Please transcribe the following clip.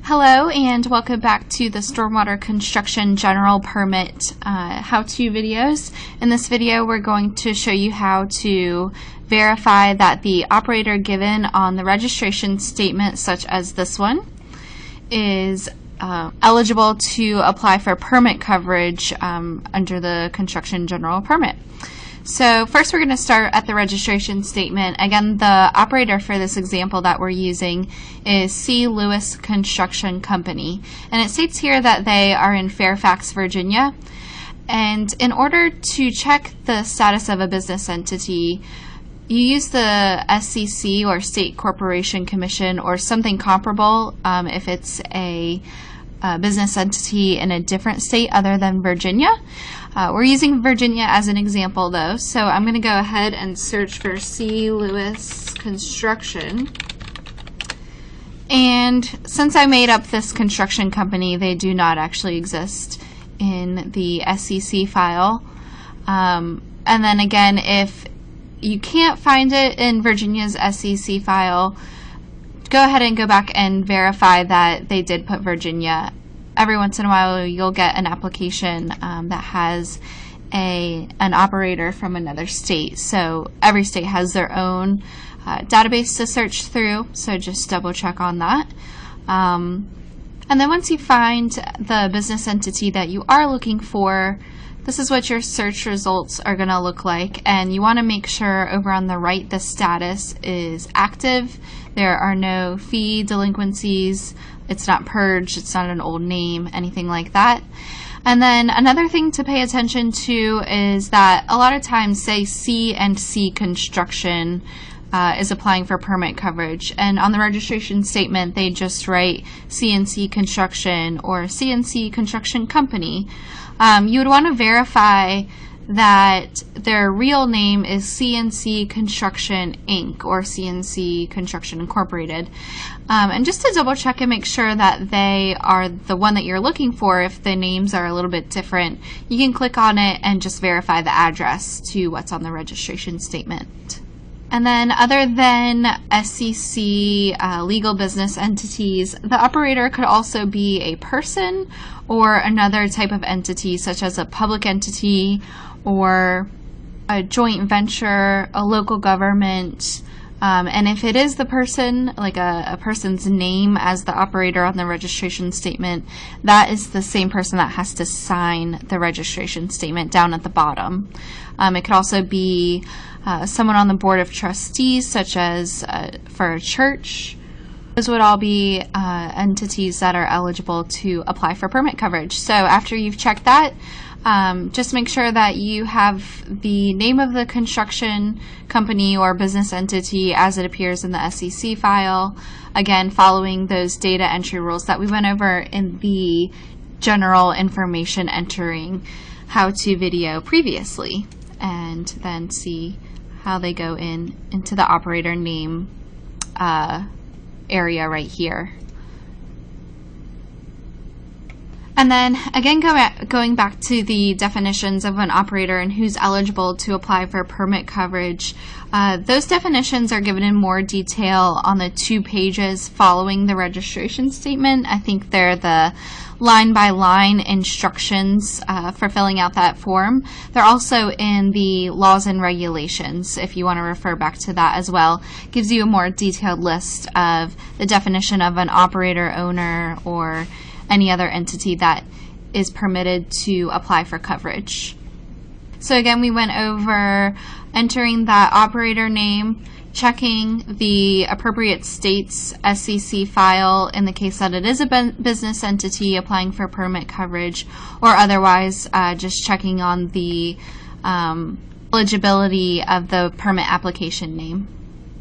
Hello and welcome back to the Stormwater Construction General Permit how-to videos. In this video we're going to show you how to verify that the operator given on the registration statement, such as this one, is eligible to apply for permit coverage under the Construction General Permit. So first we're going to start at the registration statement. Again, the operator for this example that we're using is C. Lewis Construction Company. And it states here that they are in Fairfax, Virginia. And in order to check the status of a business entity, you use the SCC or State Corporation Commission or something comparable if it's a business entity in a different state other than Virginia. We're using Virginia as an example though, so I'm going to go ahead and search for C. Lewis Construction. And since I made up this construction company, they do not actually exist in the SCC file. And then again, if you can't find it in Virginia's SCC file, go ahead and go back and verify that they did put Virginia. Every once in a while you'll get an application that has an operator from another state. So every state has their own database to search through, so just double check on that. And then once you find the business entity that you are looking for, this is what your search results are going to look like, and you want to make sure over on the right the status is active. There are no fee delinquencies, it's not purged, it's not an old name, anything like that. And then another thing to pay attention to is that a lot of times, say C&C Construction is applying for permit coverage, and on the registration statement they just write C&C Construction or C&C Construction Company. You would want to verify that their real name is C&C Construction Inc. or C&C Construction Incorporated. And just to double check and make sure that they are the one that you're looking for, if the names are a little bit different, you can click on it and just verify the address to what's on the registration statement. And then other than SCC legal business entities, the operator could also be a person or another type of entity, such as a public entity or a joint venture, a local government. And if it is the person, like a person's name as the operator on the registration statement, that is the same person that has to sign the registration statement down at the bottom. It could also be someone on the board of trustees, such as for a church. Those would all be entities that are eligible to apply for permit coverage. So after you've checked that, just make sure that you have the name of the construction company or business entity as it appears in the SCC file, again following those data entry rules that we went over in the general information entering how-to video previously, and then see how they go into the operator name area right here. And then again, going back to the definitions of an operator and who's eligible to apply for permit coverage, those definitions are given in more detail on the 2 pages following the registration statement. I think they're the line-by-line instructions for filling out that form. They're also in the laws and regulations, if you want to refer back to that as well. It gives you a more detailed list of the definition of an operator, owner, or any other entity that is permitted to apply for coverage. So again, we went over entering that operator name, checking the appropriate state's SCC file in the case that it is a business entity applying for permit coverage, or otherwise just checking on the eligibility of the permit application name.